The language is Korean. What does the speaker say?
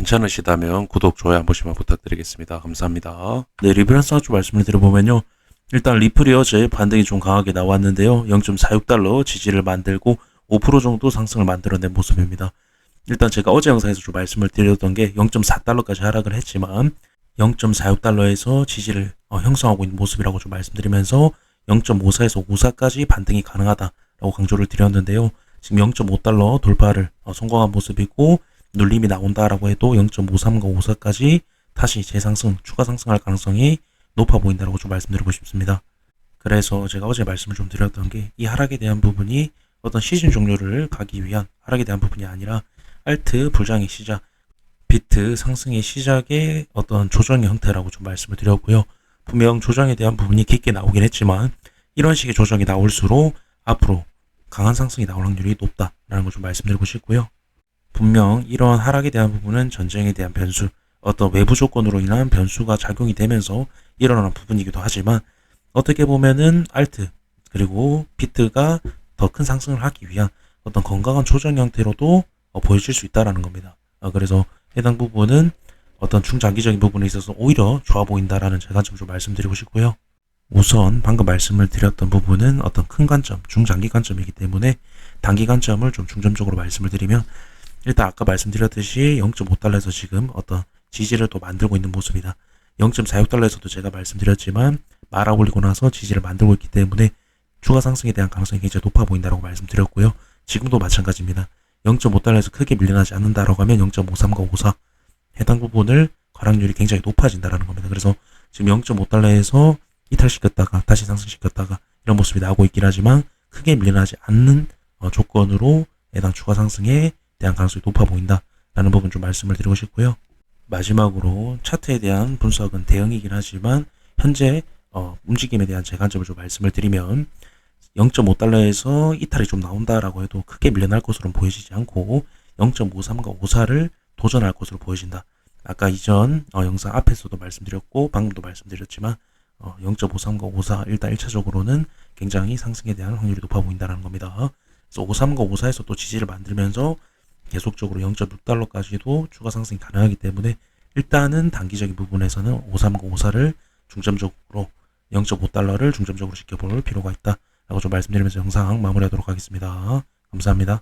괜찮으시다면 구독, 좋아요 한 번씩만 부탁드리겠습니다. 감사합니다. 네, 리브란스 아주 말씀을 드려보면요. 일단 리플이 어제 반등이 좀 강하게 나왔는데요. 0.46달러 지지를 만들고 5% 정도 상승을 만들어낸 모습입니다. 일단 제가 어제 영상에서 좀 말씀을 드렸던 게 0.4달러까지 하락을 했지만 0.46달러에서 지지를 형성하고 있는 모습이라고 좀 말씀드리면서 0.54에서 54까지 반등이 가능하다라고 강조를 드렸는데요. 지금 0.5달러 돌파를 성공한 모습이고 눌림이 나온다라고 해도 0.53과 54까지 다시 재상승, 추가 상승할 가능성이 높아 보인다라고 좀 말씀드리고 싶습니다. 그래서 제가 어제 말씀을 좀 드렸던 게 이 하락에 대한 부분이 어떤 시즌 종료를 가기 위한 하락에 대한 부분이 아니라 알트 불장의 시작, 비트 상승의 시작의 어떤 조정의 형태라고 좀 말씀을 드렸고요. 분명 조정에 대한 부분이 깊게 나오긴 했지만 이런 식의 조정이 나올수록 앞으로 강한 상승이 나올 확률이 높다라는 걸 좀 말씀드리고 싶고요. 분명 이런 하락에 대한 부분은 전쟁에 대한 변수, 어떤 외부 조건으로 인한 변수가 작용이 되면서 일어나는 부분이기도 하지만 어떻게 보면은 알트 그리고 비트가 더 큰 상승을 하기 위한 어떤 건강한 조정 형태로도 보여질 수 있다라는 겁니다. 그래서 해당 부분은 어떤 중장기적인 부분에 있어서 오히려 좋아 보인다라는 제 관점을 좀 말씀드리고 싶고요. 우선 방금 말씀을 드렸던 부분은 어떤 큰 관점, 중장기 관점이기 때문에 단기 관점을 좀 중점적으로 말씀을 드리면 일단 아까 말씀드렸듯이 0.5달러에서 지금 어떤 지지를 또 만들고 있는 모습이다. 0.46달러에서도 제가 말씀드렸지만 말아 올리고 나서 지지를 만들고 있기 때문에 추가 상승에 대한 가능성이 굉장히 높아 보인다고 말씀드렸고요. 지금도 마찬가지입니다. 0.5달러에서 크게 밀려나지 않는다라고 하면 0.53과 54 해당 부분을 과락률이 굉장히 높아진다라는 겁니다. 그래서 지금 0.5달러에서 이탈시켰다가 다시 상승시켰다가 이런 모습이 나오고 있긴 하지만 크게 밀려나지 않는 조건으로 해당 추가 상승에 대한 가능성이 높아 보인다라는 부분 좀 말씀을 드리고 싶고요. 마지막으로 차트에 대한 분석은 대응이긴 하지만 현재 움직임에 대한 제 관점을 좀 말씀을 드리면 0.5달러에서 이탈이 좀 나온다라고 해도 크게 밀려날 것으로 보여지지 않고 0.53과 54를 도전할 것으로 보여진다. 아까 이전 영상 앞에서도 말씀드렸고 방금도 말씀드렸지만 0.53과 54 일단 1차적으로는 굉장히 상승에 대한 확률이 높아 보인다는 겁니다. 그래서 53과 54에서 또 지지를 만들면서 계속적으로 0.6달러까지도 추가 상승이 가능하기 때문에 일단은 단기적인 부분에서는 53과 54를 중점적으로 0.5달러를 중점적으로 지켜볼 필요가 있다라고 좀 말씀드리면서 영상 마무리하도록 하겠습니다. 감사합니다.